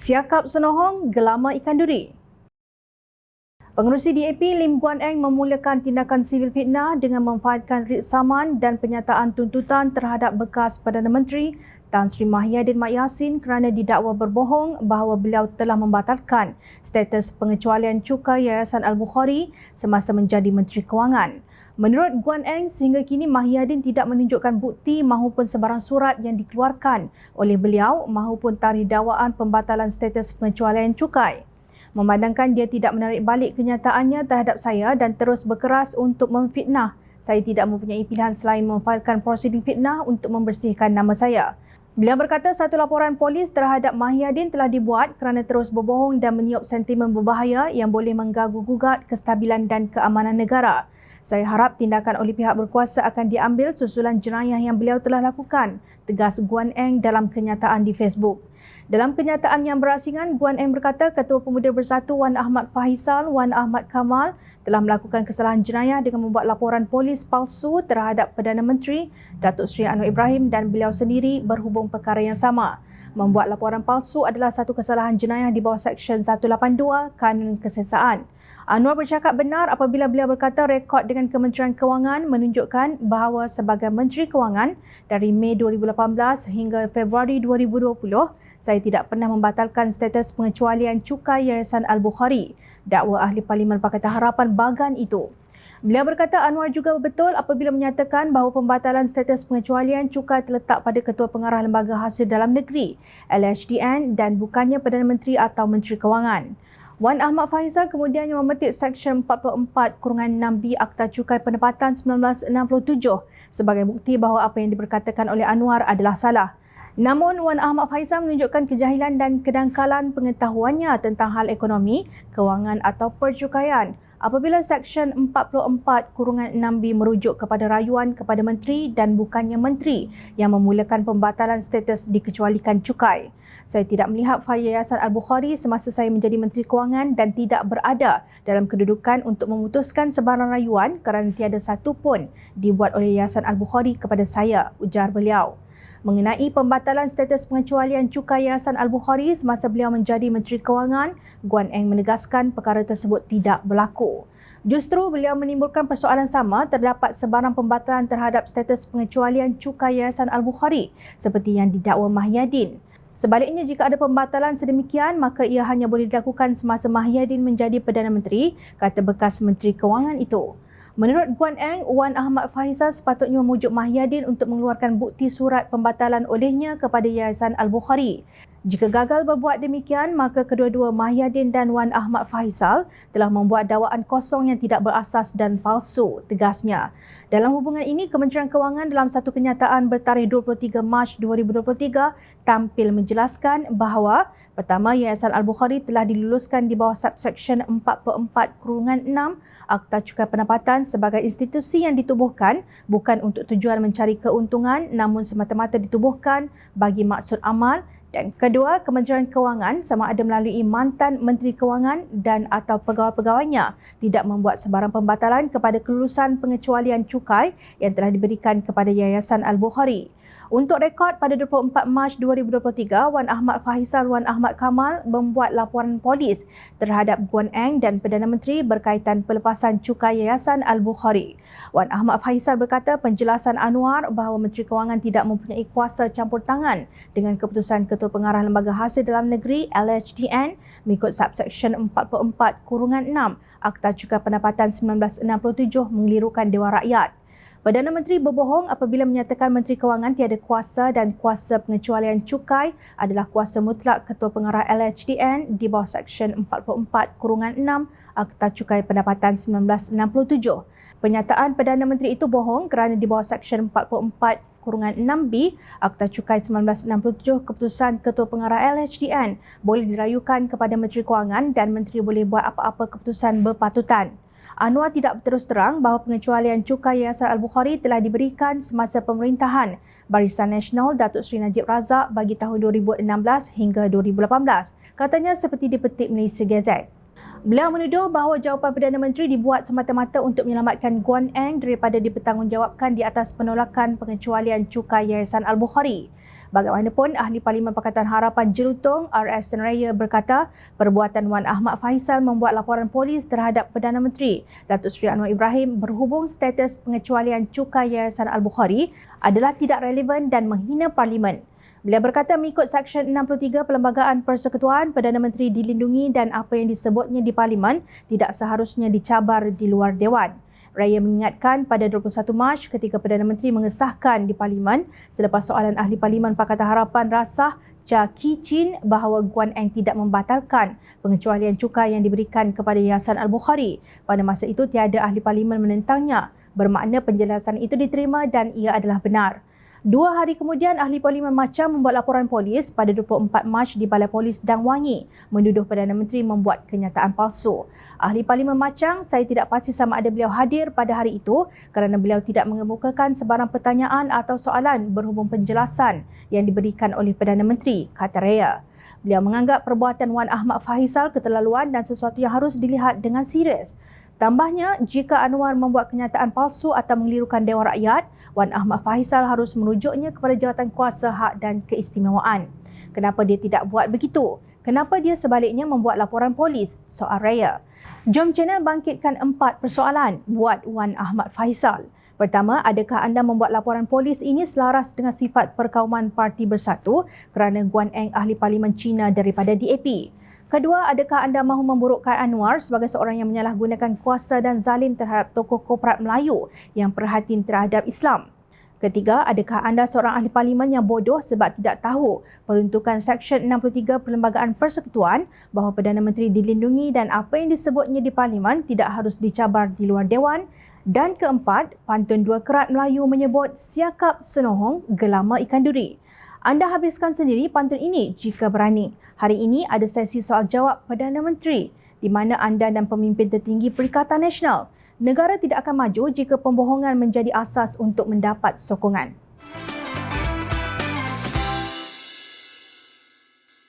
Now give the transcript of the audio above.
Siakap senohong gelama ikan duri. Pengerusi DAP Lim Guan Eng memulakan tindakan sivil fitnah dengan memanfaatkan writ saman dan penyataan tuntutan terhadap bekas Perdana Menteri Tan Sri Mahyadin Mat Yassin kerana didakwa berbohong bahawa beliau telah membatalkan status pengecualian cukai Yayasan Al-Bukhari semasa menjadi Menteri Kewangan. Menurut Guan Eng, sehingga kini Mahyadin tidak menunjukkan bukti mahupun sebarang surat yang dikeluarkan oleh beliau mahupun tarikh dakwaan pembatalan status pengecualian cukai. Memandangkan dia tidak menarik balik kenyataannya terhadap saya dan terus berkeras untuk memfitnah, saya tidak mempunyai pilihan selain memfailkan prosiding fitnah untuk membersihkan nama saya. Beliau berkata satu laporan polis terhadap Mahyadin telah dibuat kerana terus berbohong dan meniup sentimen berbahaya yang boleh mengganggu-gugat kestabilan dan keamanan negara. Saya harap tindakan oleh pihak berkuasa akan diambil susulan jenayah yang beliau telah lakukan, tegas Guan Eng dalam kenyataan di Facebook. Dalam kenyataan yang berasingan, Guan Eng berkata Ketua Pemuda Bersatu Wan Ahmad Fahisal, Wan Ahmad Kamal telah melakukan kesalahan jenayah dengan membuat laporan polis palsu terhadap Perdana Menteri Datuk Seri Anwar Ibrahim dan beliau sendiri berhubung perkara yang sama. Membuat laporan palsu adalah satu kesalahan jenayah di bawah Seksyen 182 Kanun Kesesaan. Anwar bercakap benar apabila beliau berkata rekod dengan Kementerian Kewangan menunjukkan bahawa sebagai Menteri Kewangan dari Mei 2018 hingga Februari 2020, saya tidak pernah membatalkan status pengecualian cukai Yayasan Al-Bukhari, dakwa Ahli Parlimen Pakatan Harapan Bagan itu. Beliau berkata Anwar juga betul apabila menyatakan bahawa pembatalan status pengecualian cukai terletak pada Ketua Pengarah Lembaga Hasil Dalam Negeri LHDN dan bukannya Perdana Menteri atau Menteri Kewangan. Wan Ahmad Fahisal kemudiannya memetik Seksyen 44-6B Akta Cukai Pendapatan 1967 sebagai bukti bahawa apa yang diperkatakan oleh Anwar adalah salah. Namun, Wan Ahmad Fahisal menunjukkan kejahilan dan kedangkalan pengetahuannya tentang hal ekonomi, kewangan atau percukaian. Apabila Seksyen 44-6B merujuk kepada rayuan kepada menteri dan bukannya menteri yang memulakan pembatalan status dikecualikan cukai. Saya tidak melihat fail Yayasan Al-Bukhari semasa saya menjadi Menteri Kewangan dan tidak berada dalam kedudukan untuk memutuskan sebarang rayuan kerana tiada satu pun dibuat oleh Yayasan Al-Bukhari kepada saya, ujar beliau. Mengenai pembatalan status pengecualian cukai Yayasan Al-Bukhari semasa beliau menjadi Menteri Kewangan, Guan Eng menegaskan perkara tersebut tidak berlaku. Justru beliau menimbulkan persoalan sama terdapat sebarang pembatalan terhadap status pengecualian cukai Yayasan Al-Bukhari seperti yang didakwa Mahyadin. Sebaliknya, jika ada pembatalan sedemikian, maka ia hanya boleh dilakukan semasa Mahyadin menjadi Perdana Menteri, kata bekas Menteri Kewangan itu. Menurut Guan Eng, Wan Ahmad Fahisal sepatutnya memujuk Mahyadin untuk mengeluarkan bukti surat pembatalan olehnya kepada Yayasan Al-Bukhari. Jika gagal berbuat demikian, maka kedua-dua Mahyadin dan Wan Ahmad Fahisal telah membuat dakwaan kosong yang tidak berasas dan palsu, tegasnya. Dalam hubungan ini, Kementerian Kewangan dalam satu kenyataan bertarikh 23 Mac 2023 tampil menjelaskan bahawa pertama, Yayasan Al-Bukhari telah diluluskan di bawah subseksyen 44-6 Akta Cukai Pendapatan sebagai institusi yang ditubuhkan bukan untuk tujuan mencari keuntungan namun semata-mata ditubuhkan bagi maksud amal. Dan kedua, Kementerian Kewangan sama ada melalui mantan Menteri Kewangan dan atau pegawai-pegawainya tidak membuat sebarang pembatalan kepada kelulusan pengecualian cukai yang telah diberikan kepada Yayasan Al-Bukhari. Untuk rekod, pada 24 Mac 2023, Wan Ahmad Fahisal Wan Ahmad Kamal membuat laporan polis terhadap Guan Eng dan Perdana Menteri berkaitan pelepasan cukai Yayasan Al-Bukhari. Wan Ahmad Fahisal berkata penjelasan Anwar bahawa Menteri Kewangan tidak mempunyai kuasa campur tangan dengan keputusan Ketua Pengarah Lembaga Hasil Dalam Negeri LHDN mengikut subseksyen 44-6 Akta Cukai Pendapatan 1967 mengelirukan Dewan Rakyat. Perdana Menteri berbohong apabila menyatakan Menteri Kewangan tiada kuasa dan kuasa pengecualian cukai adalah kuasa mutlak Ketua Pengarah LHDN di bawah Seksyen 44-6 Akta Cukai Pendapatan 1967. Pernyataan Perdana Menteri itu bohong kerana di bawah Seksyen 44-6B Akta Cukai 1967 keputusan Ketua Pengarah LHDN boleh dirayukan kepada Menteri Kewangan dan Menteri boleh buat apa-apa keputusan berpatutan. Anwar tidak berterus terang bahawa pengecualian cukai Yayasan Al-Bukhari telah diberikan semasa pemerintahan Barisan Nasional Datuk Seri Najib Razak bagi tahun 2016 hingga 2018. Katanya seperti dipetik Malaysia Gazette. Beliau menuduh bahawa jawapan Perdana Menteri dibuat semata-mata untuk menyelamatkan Guan Eng daripada dipertanggungjawabkan di atas penolakan pengecualian cukai Yayasan Al-Bukhari. Bagaimanapun, Ahli Parlimen Pakatan Harapan Jelutong RS Senaria berkata perbuatan Wan Ahmad Faisal membuat laporan polis terhadap Perdana Menteri Datuk Seri Anwar Ibrahim berhubung status pengecualian cukai Yayasan Al-Bukhari adalah tidak relevan dan menghina Parlimen. Beliau berkata mengikut Seksyen 63 Perlembagaan Persekutuan, Perdana Menteri dilindungi dan apa yang disebutnya di Parlimen tidak seharusnya dicabar di luar Dewan. Raya mengingatkan pada 21 Mac ketika Perdana Menteri mengesahkan di Parlimen selepas soalan Ahli Parlimen Pakatan Harapan Rasah Cha Kee Chin bahawa Guan Eng tidak membatalkan pengecualian cukai yang diberikan kepada Yayasan Al-Bukhari. Pada masa itu tiada Ahli Parlimen menentangnya, bermakna penjelasan itu diterima dan ia adalah benar. 2 hari kemudian, Ahli Parlimen Machang membuat laporan polis pada 24 Mac di Balai Polis Dang Wangi menuduh Perdana Menteri membuat kenyataan palsu. Ahli Parlimen Machang, saya tidak pasti sama ada beliau hadir pada hari itu kerana beliau tidak mengemukakan sebarang pertanyaan atau soalan berhubung penjelasan yang diberikan oleh Perdana Menteri, kata Raya. Beliau menganggap perbuatan Wan Ahmad Faisal keterlaluan dan sesuatu yang harus dilihat dengan serius. Tambahnya, jika Anwar membuat kenyataan palsu atau mengelirukan Dewan Rakyat, Wan Ahmad Faisal harus merujuknya kepada jawatan kuasa hak dan keistimewaan. Kenapa dia tidak buat begitu? Kenapa dia sebaliknya membuat laporan polis? Soal Raya. Jom channel bangkitkan 4 persoalan buat Wan Ahmad Faisal. Pertama, adakah anda membuat laporan polis ini selaras dengan sifat perkauman Parti Bersatu kerana Guan Eng Ahli Parlimen Cina daripada DAP? Kedua, adakah anda mahu memburukkan Anwar sebagai seorang yang menyalahgunakan kuasa dan zalim terhadap tokoh korporat Melayu yang perhatian terhadap Islam? Ketiga, adakah anda seorang ahli parlimen yang bodoh sebab tidak tahu peruntukan Seksyen 63 Perlembagaan Persekutuan bahawa Perdana Menteri dilindungi dan apa yang disebutnya di parlimen tidak harus dicabar di luar Dewan? Dan keempat, pantun dua kerat Melayu menyebut siakap senohong gelama ikan duri. Anda habiskan sendiri pantun ini jika berani. Hari ini ada sesi soal jawab Perdana Menteri di mana anda dan pemimpin tertinggi Perikatan Nasional. Negara tidak akan maju jika pembohongan menjadi asas untuk mendapat sokongan.